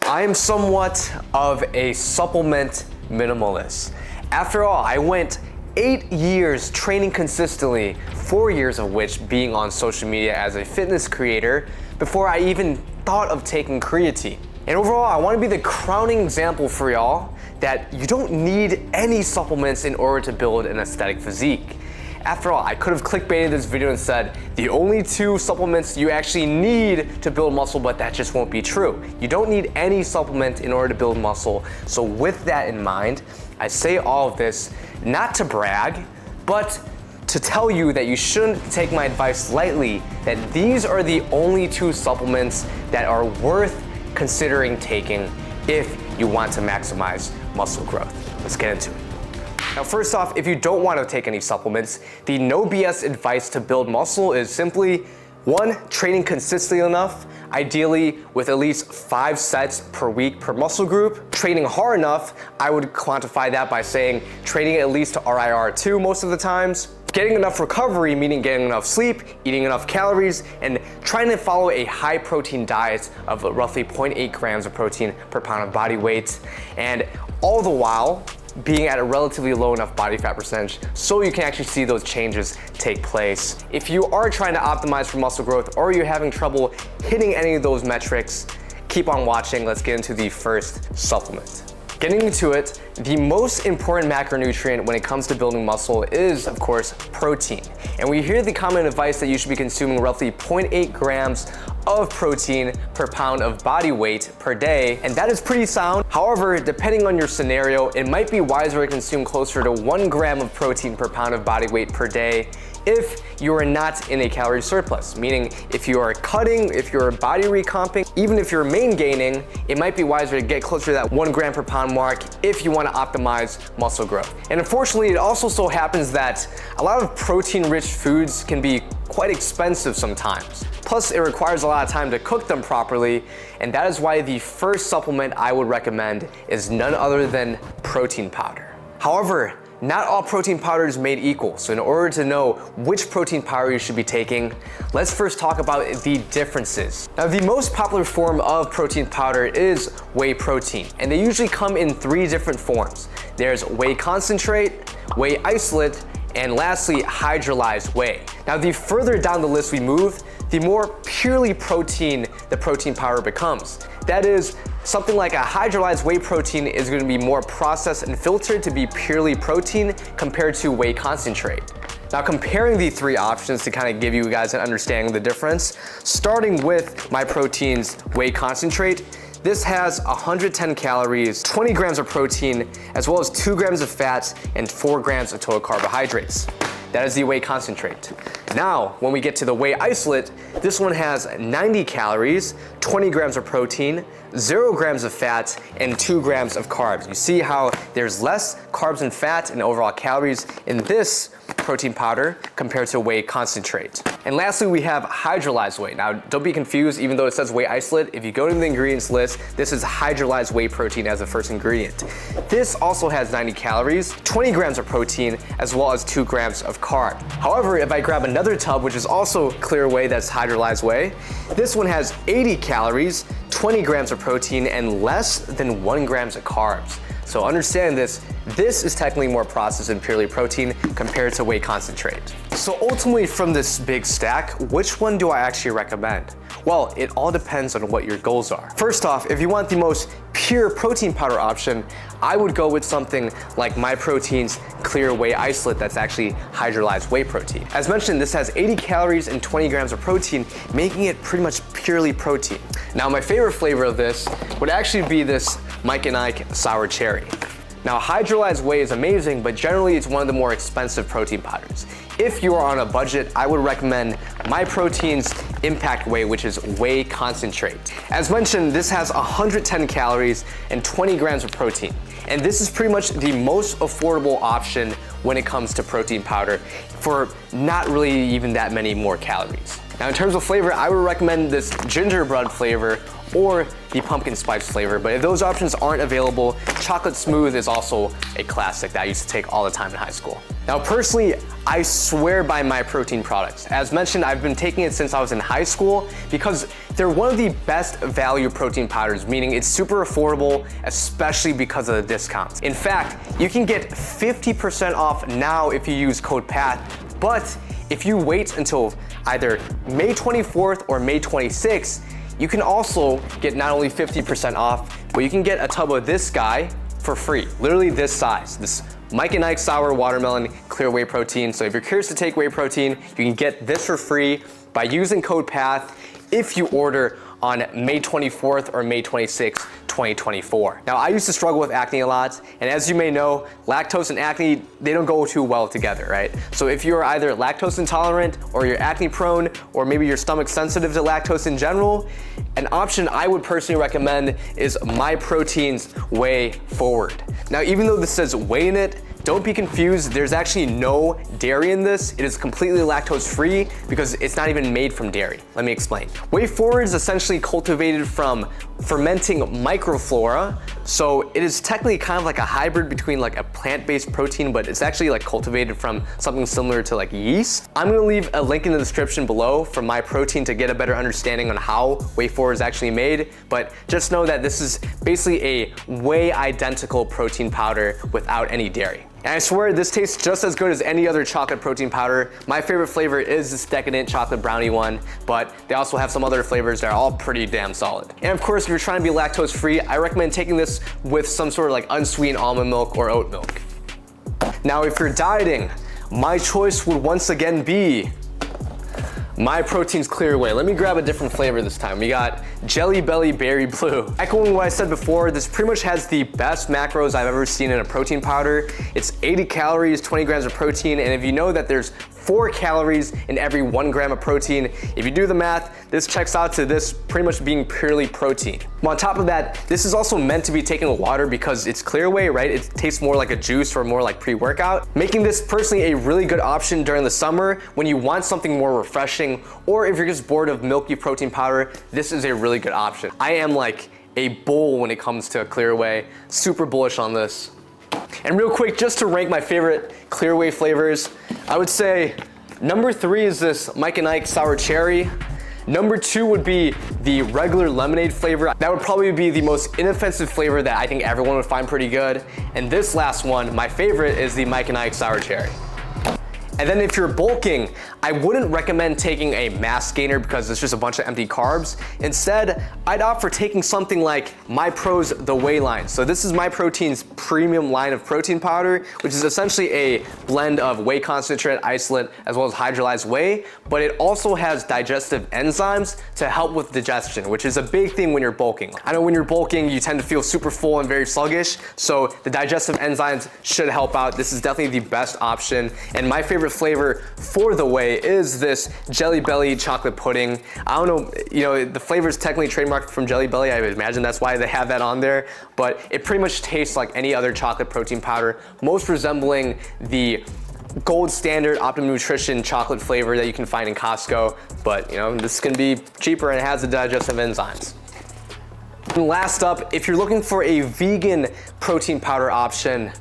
I am somewhat of a supplement minimalist. After all, I went 8 years training consistently, 4 years of which being on social media as a fitness creator before I even thought of taking creatine. And overall, I want to be the crowning example for y'all that you don't need any supplements in order to build an aesthetic physique. After all, I could have clickbaited this video and said the only 2 supplements you actually need to build muscle, but that just won't be true. You don't need any supplement in order to build muscle. So with that in mind, I say all of this not to brag, but to tell you that you shouldn't take my advice lightly, that these are the only 2 supplements that are worth considering taking if you want to maximize muscle growth. Let's get into it. Now, first off, if you don't want to take any supplements, the no BS advice to build muscle is simply 1, training consistently enough, ideally with at least 5 sets per week per muscle group. Training hard enough, I would quantify that by saying training at least to RIR2 most of the times. Getting enough recovery, meaning getting enough sleep, eating enough calories, and trying to follow a high protein diet of roughly 0.8 grams of protein per pound of body weight. And all the while, being at a relatively low enough body fat percentage so you can actually see those changes take place. If you are trying to optimize for muscle growth or you're having trouble hitting any of those metrics, keep on watching. Let's get into the first supplement. Getting into it, the most important macronutrient when it comes to building muscle is, of course, protein. And we hear the common advice that you should be consuming roughly 0.8 grams of protein per pound of body weight per day, and that is pretty sound. However, depending on your scenario, it might be wiser to consume closer to 1 gram of protein per pound of body weight per day if you are not in a calorie surplus, meaning if you are cutting, if you're body recomping, even if you're main gaining, it might be wiser to get closer to that 1 gram per pound mark if you want to optimize muscle growth. And unfortunately, it also so happens that a lot of protein-rich foods can be quite expensive sometimes. Plus, it requires a lot of time to cook them properly, and that is why the first supplement I would recommend is none other than protein powder. However, not all protein powder is made equal, so in order to know which protein powder you should be taking, let's first talk about the differences. Now, the most popular form of protein powder is whey protein, and they usually come in 3 different forms. There's whey concentrate, whey isolate, and lastly, hydrolyzed whey. Now, the further down the list we move, the more purely protein the protein powder becomes. That is, something like a hydrolyzed whey protein is going to be more processed and filtered to be purely protein compared to whey concentrate. Now, comparing the 3 options to kind of give you guys an understanding of the difference, starting with MyProtein's whey concentrate, this has 110 calories, 20 grams of protein, as well as 2 grams of fat and 4 grams of total carbohydrates. That is the whey concentrate. Now, when we get to the whey isolate, this one has 90 calories, 20 grams of protein, 0 grams of fat, and 2 grams of carbs. You see how there's less carbs and fat and overall calories in this protein powder compared to whey concentrate. And lastly, we have hydrolyzed whey. Now, don't be confused, even though it says whey isolate, if you go to the ingredients list, this is hydrolyzed whey protein as the first ingredient. This also has 90 calories, 20 grams of protein, as well as 2 grams of carb. However, if I grab another tub, which is also clear whey that's hydrolyzed whey, this one has 80 calories, 20 grams of protein, and less than 1 grams of carbs. So understand this is technically more processed than purely protein compared to whey concentrate. So ultimately from this big stack, which one do I actually recommend? Well, it all depends on what your goals are. First off, if you want the most pure protein powder option, I would go with something like MyProtein's clear whey isolate that's actually hydrolyzed whey protein. As mentioned, this has 80 calories and 20 grams of protein, making it pretty much purely protein. Now, my favorite flavor of this would actually be this Mike and Ike sour cherry. Now, hydrolyzed whey is amazing, but generally it's one of the more expensive protein powders. If you are on a budget, I would recommend MyProtein's Impact Whey, which is whey concentrate. As mentioned, this has 110 calories and 20 grams of protein. And this is pretty much the most affordable option when it comes to protein powder for not really even that many more calories. Now, in terms of flavor, I would recommend this gingerbread flavor or the pumpkin spice flavor, but if those options aren't available, chocolate smooth is also a classic that I used to take all the time in high school. Now, personally, I swear by MyProtein products. As mentioned, I've been taking it since I was in high school because They're one of the best value protein powders, meaning it's super affordable, especially because of the discounts. In fact, you can get 50% off now if you use code PATH, but if you wait until either May 24th or May 26th, you can also get not only 50% off, but you can get a tub of this guy for free. Literally this size, this Mike and Ike Sour Watermelon Clear Whey Protein. So if you're curious to take whey protein, you can get this for free by using code PATH if you order on May 24th or May 26th, 2024. Now, I used to struggle with acne a lot, and as you may know, lactose and acne, they don't go too well together, right? So if you're either lactose intolerant or you're acne prone, or maybe your stomach sensitive to lactose in general, an option I would personally recommend is MyProtein's Whey Forward. Now, even though this says whey in it, don't be confused, there's actually no dairy in this. It is completely lactose free because it's not even made from dairy. Let me explain. Whey Forward is essentially cultivated from fermenting microflora. So it is technically kind of like a hybrid between like a plant-based protein, but it's actually like cultivated from something similar to like yeast. I'm gonna leave a link in the description below for MyProtein to get a better understanding on how Whey Forward is actually made. But just know that this is basically a whey identical protein powder without any dairy. And I swear this tastes just as good as any other chocolate protein powder. My favorite flavor is this decadent chocolate brownie one, but they also have some other flavors that are all pretty damn solid. And of course, if you're trying to be lactose free, I recommend taking this with some sort of like unsweetened almond milk or oat milk. Now, if you're dieting, my choice would once again be MyProtein's Clear Whey. Let me grab a different flavor this time. We got Jelly Belly Berry Blue. Echoing what I said before, this pretty much has the best macros I've ever seen in a protein powder. It's 80 calories, 20 grams of protein, and if you know that there's 4 calories in every 1 gram of protein, if you do the math, this checks out to this pretty much being purely protein. But on top of that, this is also meant to be taken with water because it's clear whey, right? It tastes more like a juice or more like pre-workout, making this personally a really good option during the summer when you want something more refreshing, or if you're just bored of milky protein powder, this is a really good option. I am like a bull when it comes to clear whey, super bullish on this. And real quick, just to rank my favorite clear whey flavors, I would say number 3 is this Mike and Ike Sour Cherry. Number 2 would be the regular lemonade flavor. That would probably be the most inoffensive flavor that I think everyone would find pretty good. And this last one, my favorite, is the Mike and Ike Sour Cherry. And then if you're bulking, I wouldn't recommend taking a mass gainer because it's just a bunch of empty carbs. Instead, I'd opt for taking something like MyPro's The Whey line. So this is MyProtein's premium line of protein powder, which is essentially a blend of whey concentrate, isolate, as well as hydrolyzed whey, but it also has digestive enzymes to help with digestion, which is a big thing when you're bulking. I know when you're bulking, you tend to feel super full and very sluggish, so the digestive enzymes should help out. This is definitely the best option, and my favorite flavor for the whey is this Jelly Belly chocolate pudding. I don't know, the flavor is technically trademarked from Jelly Belly. I would imagine that's why they have that on there, but it pretty much tastes like any other chocolate protein powder, most resembling the gold standard Optimum Nutrition chocolate flavor that you can find in Costco, but this can be cheaper and it has the digestive enzymes. And last up, if you're looking for a vegan protein powder option,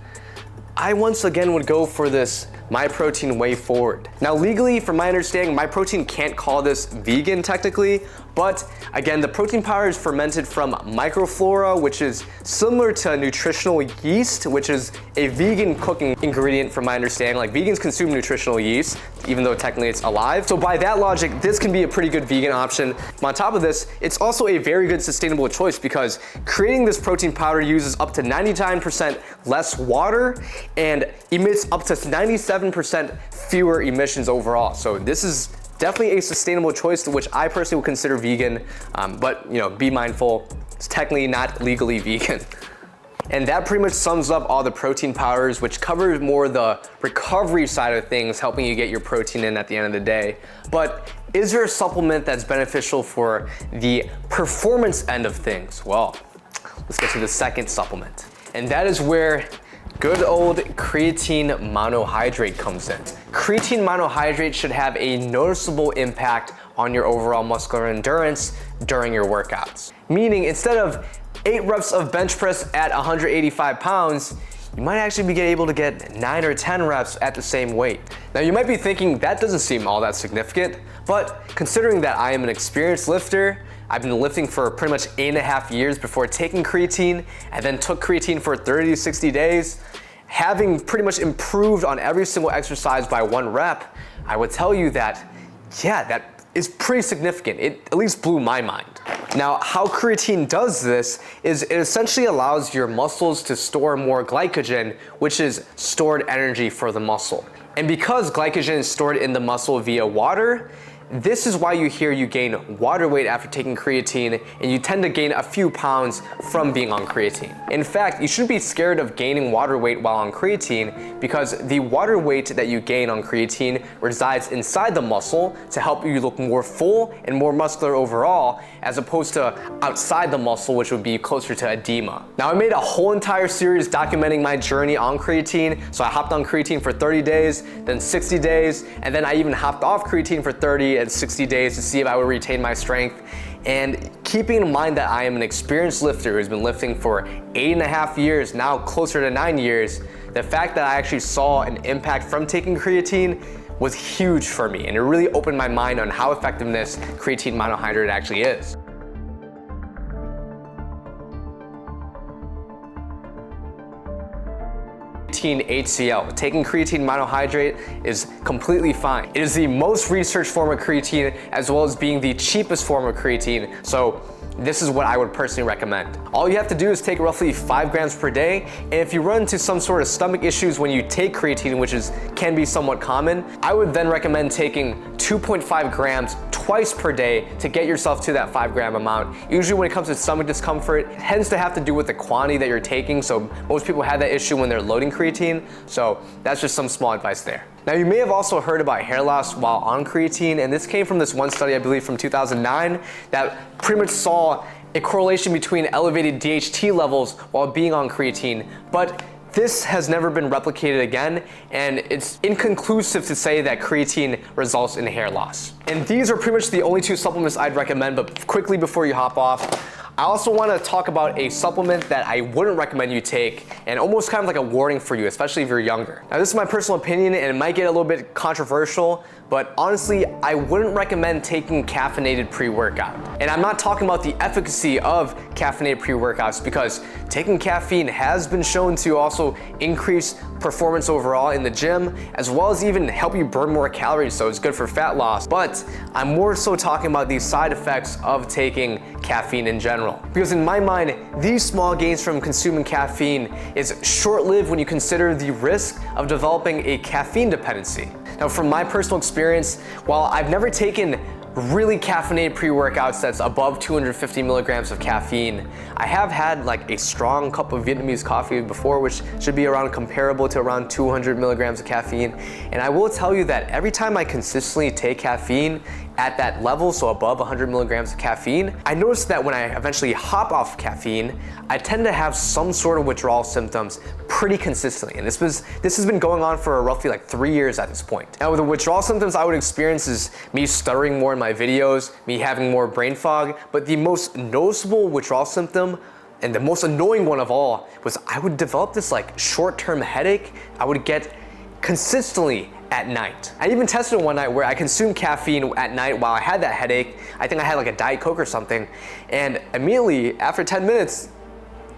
I once again would go for this MyProtein Whey Forward. Now legally, from my understanding, MyProtein can't call this vegan technically, but again, the protein powder is fermented from microflora, which is similar to nutritional yeast, which is a vegan cooking ingredient from my understanding. Like vegans consume nutritional yeast, even though technically it's alive. So by that logic, this can be a pretty good vegan option. On top of this, it's also a very good sustainable choice because creating this protein powder uses up to 99% less water and emits up to 97% fewer emissions overall. So this is definitely a sustainable choice, which I personally would consider vegan, but be mindful, it's technically not legally vegan. And that pretty much sums up all the protein powders, which covers more the recovery side of things, helping you get your protein in at the end of the day. But is there a supplement that's beneficial for the performance end of things? Well, let's get to the second supplement. And that is where good old creatine monohydrate comes in. Creatine monohydrate should have a noticeable impact on your overall muscular endurance during your workouts. Meaning instead of 8 reps of bench press at 185 pounds, you might actually be able to get 9 or 10 reps at the same weight. Now you might be thinking that doesn't seem all that significant, but considering that I am an experienced lifter, I've been lifting for pretty much 8.5 years before taking creatine, and then took creatine for 30 to 60 days. Having pretty much improved on every single exercise by 1 rep, I would tell you that, yeah, that is pretty significant. It at least blew my mind. Now, how creatine does this is it essentially allows your muscles to store more glycogen, which is stored energy for the muscle. And because glycogen is stored in the muscle via water, this is why you hear you gain water weight after taking creatine, and you tend to gain a few pounds from being on creatine. In fact, you shouldn't be scared of gaining water weight while on creatine, because the water weight that you gain on creatine resides inside the muscle to help you look more full and more muscular overall, as opposed to outside the muscle, which would be closer to edema. Now, I made a whole entire series documenting my journey on creatine. So I hopped on creatine for 30 days, then 60 days, and then I even hopped off creatine for 30 and 60 days to see if I would retain my strength. And keeping in mind that I am an experienced lifter who's been lifting for 8.5 years, now closer to 9 years, the fact that I actually saw an impact from taking creatine was huge for me, and it really opened my mind on how effectiveness creatine monohydrate actually is. HCl. Taking creatine monohydrate is completely fine. It is the most researched form of creatine, as well as being the cheapest form of creatine, so this is what I would personally recommend. All you have to do is take roughly 5 grams per day, and if you run into some sort of stomach issues when you take creatine, which can be somewhat common, I would then recommend taking 2.5 grams twice per day to get yourself to that 5-gram amount. Usually when it comes to stomach discomfort, it tends to have to do with the quantity that you're taking, so most people have that issue when they're loading creatine, so that's just some small advice there. Now, you may have also heard about hair loss while on creatine, and this came from this one study, I believe from 2009, that pretty much saw a correlation between elevated DHT levels while being on creatine, but this has never been replicated again, and it's inconclusive to say that creatine results in hair loss. And these are pretty much the only 2 supplements I'd recommend, but quickly before you hop off, I also want to talk about a supplement that I wouldn't recommend you take, and almost kind of like a warning for you, especially if you're younger. Now, this is my personal opinion, and it might get a little bit controversial, but honestly, I wouldn't recommend taking caffeinated pre-workout. And I'm not talking about the efficacy of caffeinated pre-workouts, because taking caffeine has been shown to also increase performance overall in the gym, as well as even help you burn more calories, so it's good for fat loss. But I'm more so talking about the side effects of taking caffeine in general. Because in my mind, these small gains from consuming caffeine is short-lived when you consider the risk of developing a caffeine dependency. Now, from my personal experience, while I've never taken really caffeinated pre-workouts that's above 250 milligrams of caffeine, I have had like a strong cup of Vietnamese coffee before, which should be around comparable to around 200 milligrams of caffeine. And I will tell you that every time I consistently take caffeine at that level, so above 100 milligrams of caffeine, I noticed that when I eventually hop off caffeine, I tend to have some sort of withdrawal symptoms pretty consistently. And this has been going on for roughly like 3 years at this point. Now, with the withdrawal symptoms I would experience is me stuttering more in my videos, me having more brain fog, but the most noticeable withdrawal symptom and the most annoying one of all was I would develop this like short-term headache I would get consistently at night. I even tested it one night where I consumed caffeine at night while I had that headache. I think I had like a Diet Coke or something, and immediately after 10 minutes,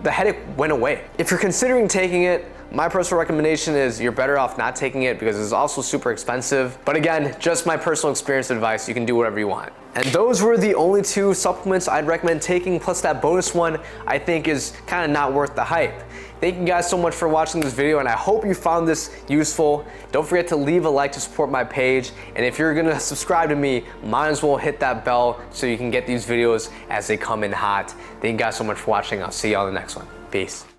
the headache went away. If you're considering taking it, my personal recommendation is you're better off not taking it, because it's also super expensive. But again, just my personal experience advice, you can do whatever you want. And those were the only 2 supplements I'd recommend taking, plus that bonus one I think is kind of not worth the hype. Thank you guys so much for watching this video, and I hope you found this useful. Don't forget to leave a like to support my page, and if you're gonna subscribe to me, might as well hit that bell so you can get these videos as they come in hot. Thank you guys so much for watching. I'll see you on the next one. Peace.